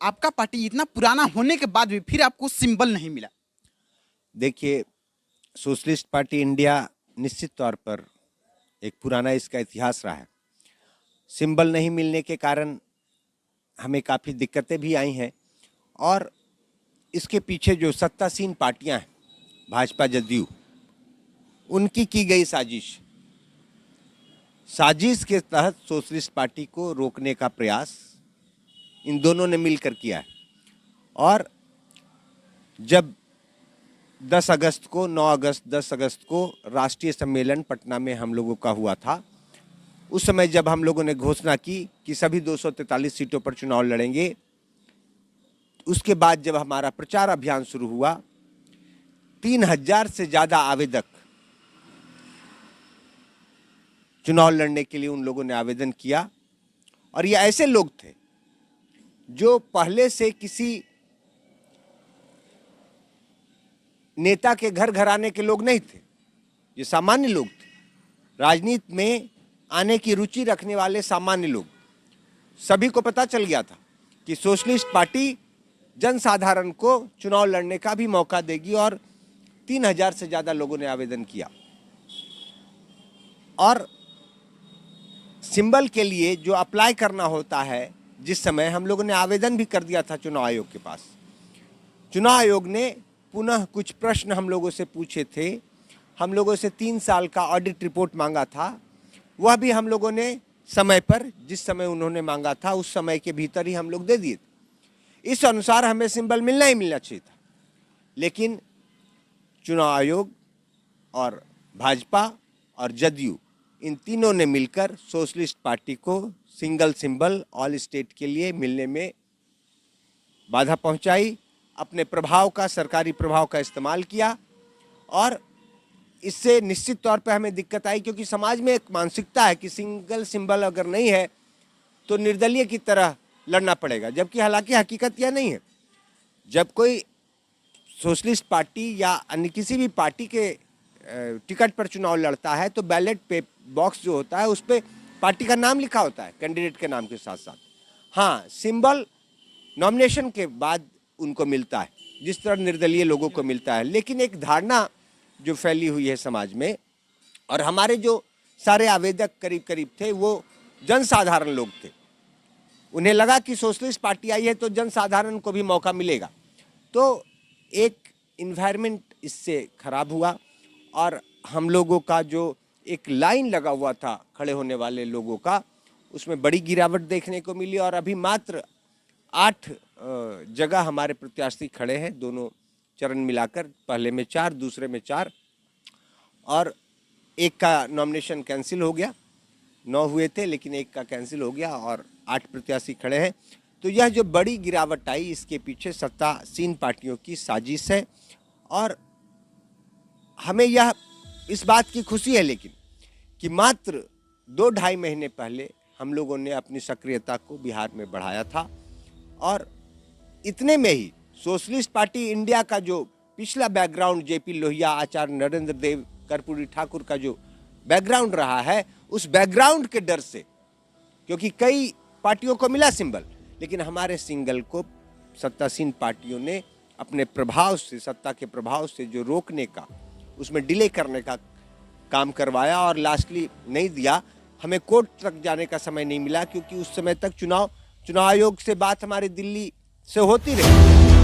आपका पार्टी इतना पुराना होने के बाद भी फिर आपको सिंबल नहीं मिला? देखिए, सोशलिस्ट पार्टी इंडिया निश्चित तौर पर एक पुराना इसका इतिहास रहा है। सिंबल नहीं मिलने के कारण हमें काफ़ी दिक्कतें भी आई हैं और इसके पीछे जो सत्तासीन पार्टियां हैं, भाजपा जदयू, उनकी की गई साजिश के तहत सोशलिस्ट पार्टी को रोकने का प्रयास इन दोनों ने मिलकर किया है। और जब 10 अगस्त को 10 अगस्त को राष्ट्रीय सम्मेलन पटना में हम लोगों का हुआ था, उस समय जब हम लोगों ने घोषणा की कि सभी 243 सीटों पर चुनाव लड़ेंगे, उसके बाद जब हमारा प्रचार अभियान शुरू हुआ, 3000 से ज़्यादा आवेदक चुनाव लड़ने के लिए उन लोगों ने आवेदन किया। और ये ऐसे लोग थे जो पहले से किसी नेता के घर घराने के लोग नहीं थे, ये सामान्य लोग थे, राजनीति में आने की रुचि रखने वाले सामान्य लोग। सभी को पता चल गया था कि सोशलिस्ट पार्टी जनसाधारण को चुनाव लड़ने का भी मौका देगी और 3000 से ज़्यादा लोगों ने आवेदन किया। और सिंबल के लिए जो अप्लाई करना होता है, जिस समय हम लोगों ने आवेदन भी कर दिया था चुनाव आयोग के पास, चुनाव आयोग ने पुनः कुछ प्रश्न हम लोगों से पूछे थे। हम लोगों से 3 साल का ऑडिट रिपोर्ट मांगा था, वह भी हम लोगों ने समय पर, जिस समय उन्होंने मांगा था उस समय के भीतर ही हम लोग दे दिए थे। इस अनुसार हमें सिंबल मिलना ही मिलना चाहिए था, लेकिन चुनाव आयोग और भाजपा और जदयू, इन तीनों ने मिलकर सोशलिस्ट पार्टी को सिंगल सिंबल ऑल स्टेट के लिए मिलने में बाधा पहुंचाई, अपने प्रभाव का, सरकारी प्रभाव का इस्तेमाल किया। और इससे निश्चित तौर पर हमें दिक्कत आई, क्योंकि समाज में एक मानसिकता है कि सिंगल सिंबल अगर नहीं है तो निर्दलीय की तरह लड़ना पड़ेगा, जबकि हालांकि हकीकत यह नहीं है। जब कोई सोशलिस्ट पार्टी या अन्य किसी भी पार्टी के टिकट पर चुनाव लड़ता है तो बैलेट पे बॉक्स जो होता है उस पर पार्टी का नाम लिखा होता है, कैंडिडेट के नाम के साथ साथ। हाँ, सिंबल नॉमिनेशन के बाद उनको मिलता है, जिस तरह निर्दलीय लोगों को मिलता है। लेकिन एक धारणा जो फैली हुई है समाज में, और हमारे जो सारे आवेदक करीब करीब थे वो जनसाधारण लोग थे, उन्हें लगा कि सोशलिस्ट पार्टी आई है तो जनसाधारण को भी मौका मिलेगा। तो एक इन्वायरमेंट इससे खराब हुआ और हम लोगों का जो एक लाइन लगा हुआ था खड़े होने वाले लोगों का, उसमें बड़ी गिरावट देखने को मिली। और अभी मात्र 8 जगह हमारे प्रत्याशी खड़े हैं, दोनों चरण मिलाकर, पहले में 4, दूसरे में 4, और एक का नॉमिनेशन कैंसिल हो गया। 9 हुए थे लेकिन एक का कैंसिल हो गया और 8 प्रत्याशी खड़े हैं। तो यह जो बड़ी गिरावट आई, इसके पीछे सत्तासीन पार्टियों की साजिश है। और हमें यह इस बात की खुशी है लेकिन कि मात्र 2-2.5 महीने पहले हम लोगों ने अपनी सक्रियता को बिहार में बढ़ाया था, और इतने में ही सोशलिस्ट पार्टी इंडिया का जो पिछला बैकग्राउंड, जेपी लोहिया, आचार्य नरेंद्र देव, कर्पूरी ठाकुर का जो बैकग्राउंड रहा है, उस बैकग्राउंड के डर से, क्योंकि कई पार्टियों को मिला सिंबल, लेकिन हमारे सिंगल को सत्तासीन पार्टियों ने अपने प्रभाव से, सत्ता के प्रभाव से जो रोकने का, उसमें डिले करने का काम करवाया और लास्टली नहीं दिया। हमें कोर्ट तक जाने का समय नहीं मिला, क्योंकि उस समय तक चुनाव आयोग से बात हमारी दिल्ली से होती रही।